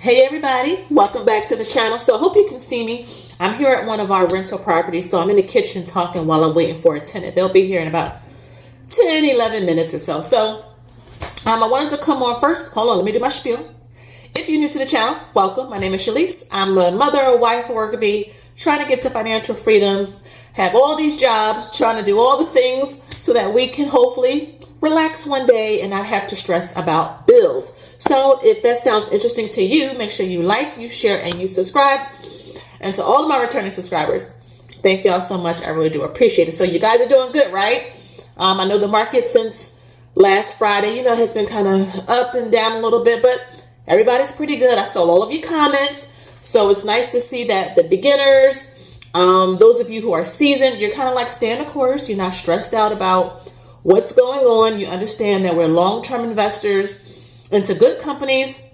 Hey everybody, welcome back to the channel. So I hope you can see me. I'm here at one of our rental properties, so I'm in the kitchen talking while I'm waiting for a tenant. They'll be here in about 10-11 minutes or so. I wanted to come on first. Hold on, let me do my spiel. If you're new to the channel, welcome. My name is Shalise. I'm a mother, a wife, a worker bee, trying to get to financial freedom, have all these jobs, trying to do all the things so that we can hopefully relax one day and not have to stress about bills. So if that sounds interesting to you, make sure you like, you share, and you subscribe. And to all of my returning subscribers, thank y'all so much. I really do appreciate it. So you guys are doing good, right? I know the market since last Friday, has been kind of up and down a little bit, but everybody's pretty good. I saw all of your comments. So it's nice to see that the beginners, those of you who are seasoned, you're kind of like staying the course. You're not stressed out about what's going on. You understand that we're long-term investors into good companies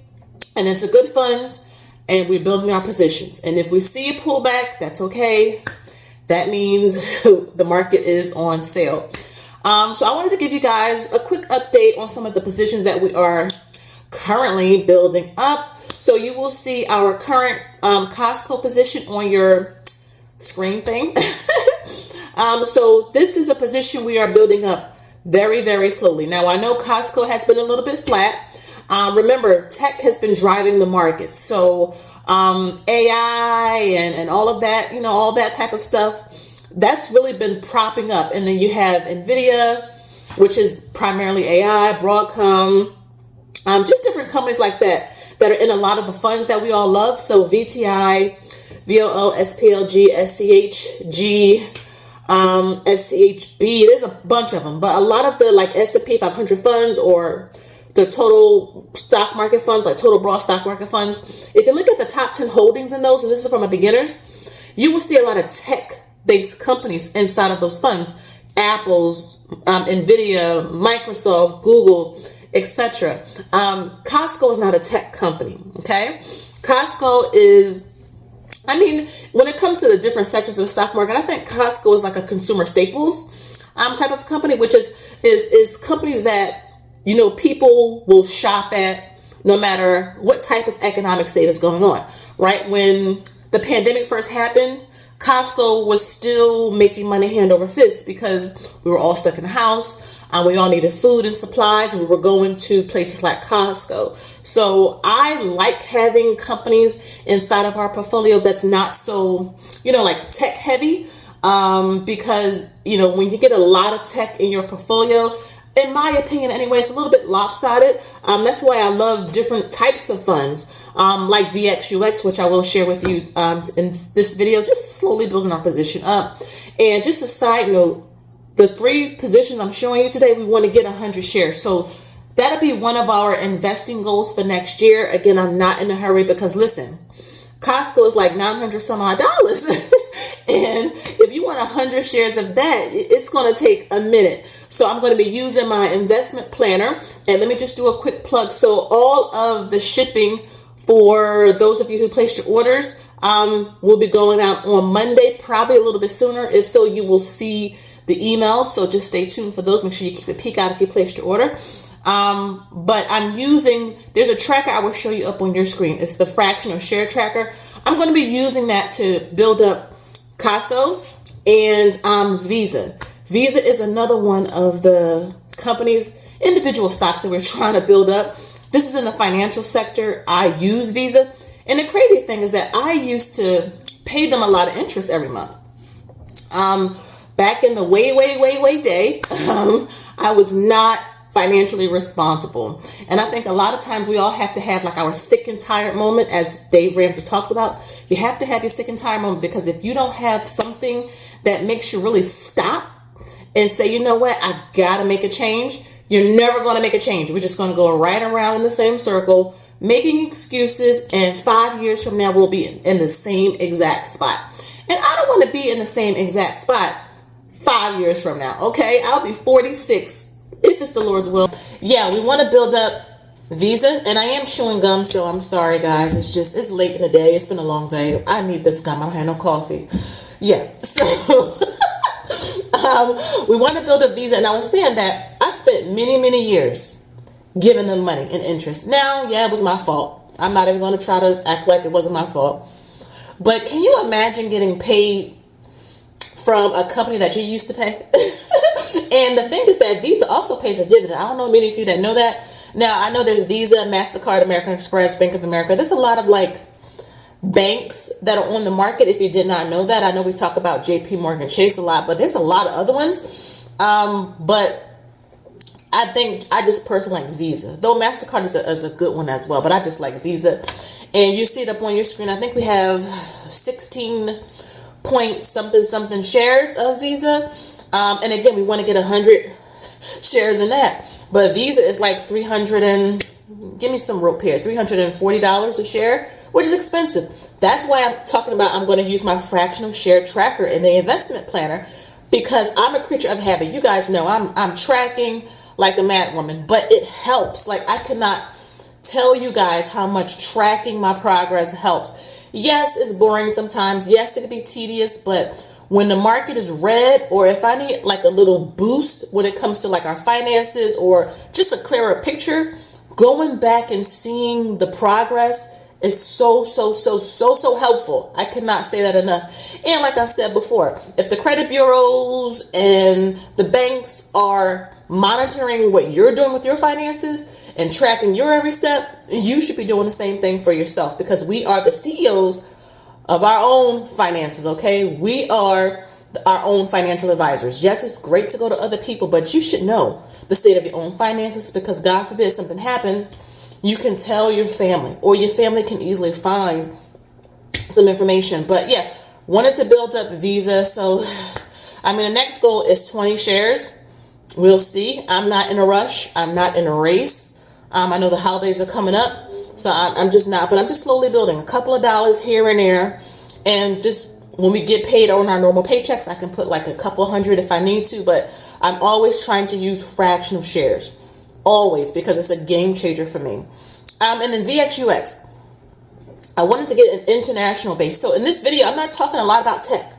and into good funds, and we're building our positions. And if we see a pullback, that's okay. That means the market is on sale. So I wanted to give you guys a quick update on some of the positions that we are currently building up. So you will see our current Costco position on your screen thing. So this is a position we are building up very, very slowly. Now, I know Costco has been a little bit flat. Remember, tech has been driving the market. So AI and all of that, all that type of stuff, that's really been propping up. And then you have NVIDIA, which is primarily AI, Broadcom, just different companies like that are in a lot of the funds that we all love. So VTI, VOO, SPLG, SCHG, SCHB, there's a bunch of them, but a lot of the like S&P 500 funds or the total stock market funds, like total broad stock market funds, if you look at the top 10 holdings in those, and this is from a beginners, you will see a lot of tech-based companies inside of those funds. Apple's, NVIDIA, Microsoft, Google, etc. Costco is not a tech company, okay? Costco is, when it comes to the different sectors of the stock market, I think Costco is like a consumer staples type of company, which is companies that people will shop at no matter what type of economic state is going on, right? When the pandemic first happened, Costco was still making money hand over fist because we were all stuck in the house. We all needed food and supplies, and we were going to places like Costco. So I like having companies inside of our portfolio that's not so, like tech heavy, because, when you get a lot of tech in your portfolio, in my opinion anyway, it's a little bit lopsided. That's why I love different types of funds, like VXUS, which I will share with you in this video, just slowly building our position up. And just a side note, the 3 positions I'm showing you today, we want to get 100 shares. So that'll be one of our investing goals for next year. Again, I'm not in a hurry because listen, Costco is like $900 some odd. And if you want 100 shares of that, it's going to take a minute. So I'm going to be using my investment planner. And let me just do a quick plug. So all of the shipping for those of you who placed your orders will be going out on Monday, probably a little bit sooner. If so, you will see the emails. So just stay tuned for those. Make sure you keep a peek out if you placed your order. But there's a tracker I will show you up on your screen. It's the fraction or share tracker. I'm going to be using that to build up Costco and Visa. Visa is another one of the companies, individual stocks that we're trying to build up. This is in the financial sector. I use Visa. And the crazy thing is that I used to pay them a lot of interest every month. Back in the way day, I was not financially responsible. And I think a lot of times we all have to have like our sick and tired moment, as Dave Ramsey talks about. You have to have your sick and tired moment, because if you don't have something that makes you really stop and say, you know what, I gotta make a change, you're never going to make a change. We're just going to go right around in the same circle, making excuses, and 5 years from now we'll be in the same exact spot. And I don't want to be in the same exact spot 5 years from now, okay? I'll be 46 if it's the Lord's will. Yeah, we want to build up Visa, and I am chewing gum, so I'm sorry, guys. It's late in the day. It's been a long day. I need this gum. I don't have no coffee. Yeah, so we want to build up Visa, and I was saying that I spent many years giving them money in interest. Now, yeah, it was my fault. I'm not even going to try to act like it wasn't my fault. But can you imagine getting paid from a company that you used to pay? And the thing is that Visa also pays a dividend. I don't know many of you that know that. Now, I know there's Visa, MasterCard, American Express, Bank of America. There's a lot of like banks that are on the market. If you did not know that, I know we talk about JP Morgan Chase a lot, but there's a lot of other ones. But I think I just personally like Visa, though MasterCard is a good one as well, but I just like Visa. And you see it up on your screen. I think we have 16 point something shares of Visa. And again, we want to get 100 shares in that. But Visa is like give me some rope here, $340 a share, which is expensive. That's why I'm talking about I'm going to use my fractional share tracker in the investment planner, because I'm a creature of habit. You guys know I'm tracking like a mad woman, but it helps. Like, I cannot tell you guys how much tracking my progress helps. Yes, it's boring sometimes. Yes, it can be tedious, but when the market is red, or if I need like a little boost when it comes to like our finances or just a clearer picture, going back and seeing the progress is so helpful. I cannot say that enough. And like I've said before, if the credit bureaus and the banks are monitoring what you're doing with your finances and tracking your every step, you should be doing the same thing for yourself, because we are the CEOs of our own finances, okay? We are our own financial advisors. Yes, it's great to go to other people, but you should know the state of your own finances, because God forbid something happens, you can tell your family, or your family can easily find some information. But yeah, wanted to build up Visa. So, the next goal is 20 shares. We'll see. I'm not in a rush. I'm not in a race. I know the holidays are coming up, so I'm just not, but I'm just slowly building a couple of dollars here and there. And just when we get paid on our normal paychecks, I can put like a couple hundred if I need to, but I'm always trying to use fractional shares. Always, because it's a game changer for me. And then VXUS. I wanted to get an international base. So in this video, I'm not talking a lot about tech.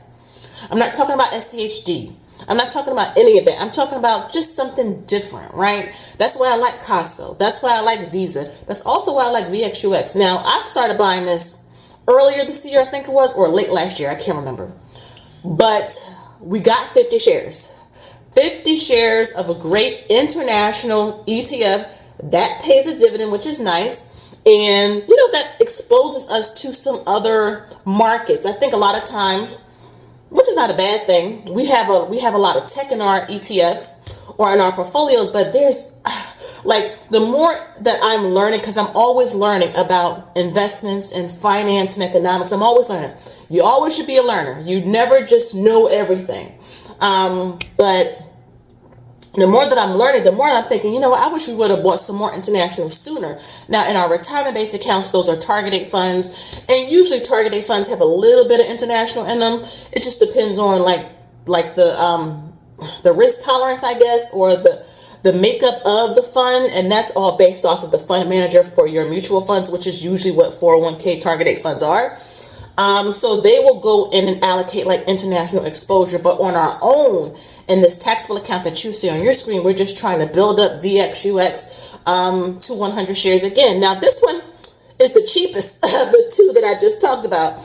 I'm not talking about SCHD. I'm not talking about any of that. I'm talking about just something different, right? That's why I like Costco. That's why I like Visa. That's also why I like VXUS. Now, I've started buying this earlier this year, I think it was, or late last year. I can't remember. But we got 50 shares. 50 shares of a great international ETF that pays a dividend, which is nice. And, that exposes us to some other markets. I think a lot of times, which is not a bad thing, we have a lot of tech in our ETFs or in our portfolios, but there's the more that I'm learning, because I'm always learning about investments and finance and economics. I'm always learning. You always should be a learner. You never just know everything. But the more that I'm learning, the more I'm thinking, I wish we would have bought some more international sooner. Now, in our retirement-based accounts, those are target-date funds. And usually target-date funds have a little bit of international in them. It just depends on the risk tolerance, I guess, or the makeup of the fund. And that's all based off of the fund manager for your mutual funds, which is usually what 401k target-date funds are. So they will go in and allocate international exposure, but on our own, in this taxable account that you see on your screen, we're just trying to build up VXUS to 100 shares again. Now, this one is the cheapest of the two that I just talked about,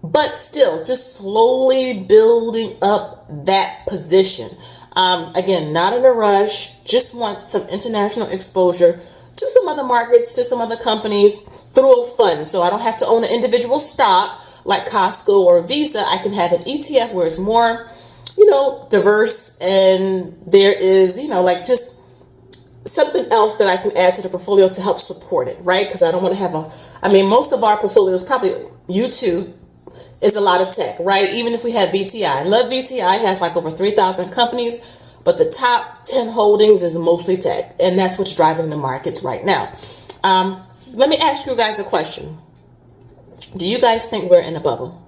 but still, just slowly building up that position. Again, not in a rush, just want some international exposure to some other markets, to some other companies through a fund. So I don't have to own an individual stock like Costco or Visa. I can have an ETF where it's more, diverse, and there is, just something else that I can add to the portfolio to help support it, right? Because I don't want to have most of our portfolios, probably YouTube is a lot of tech, right? Even if we have VTI. I love VTI, it has over 3,000 companies, but the top 10 holdings is mostly tech, and that's what's driving the markets right now. Let me ask you guys a question. Do you guys think we're in a bubble?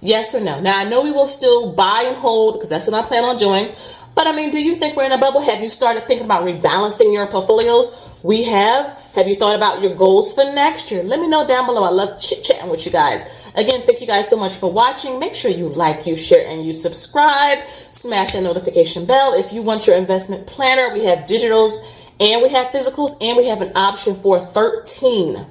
Yes or no? Now, I know we will still buy and hold, because that's what I plan on doing. But do you think we're in a bubble? Have you started thinking about rebalancing your portfolios? We have. Have you thought about your goals for next year? Let me know down below. I love chit-chatting with you guys. Again, thank you guys so much for watching. Make sure you like, you share, and you subscribe. Smash that notification bell. If you want your investment planner, we have digitals and we have physicals, and we have an option for 13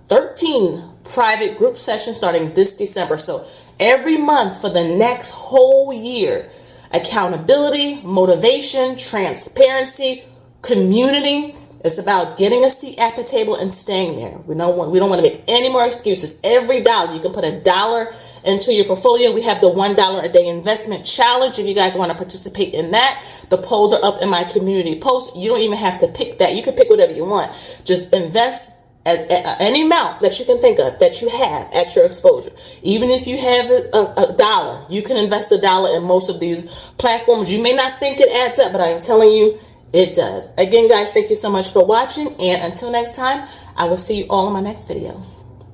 13 private group sessions starting this December. So every month for the next whole year, accountability, motivation, transparency, community. It's about getting a seat at the table and staying there. We don't want to make any more excuses. Every dollar, you can put $1 into your portfolio. We have the $1 a day investment challenge. If you guys want to participate in that, the polls are up in my community post. You don't even have to pick that. You can pick whatever you want. Just invest at any amount that you can think of that you have at your exposure. Even if you have a dollar, you can invest $1 in most of these platforms. You may not think it adds up, but I'm telling you, it does. Again, guys, thank you so much for watching. And until next time, I will see you all in my next video.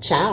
Ciao.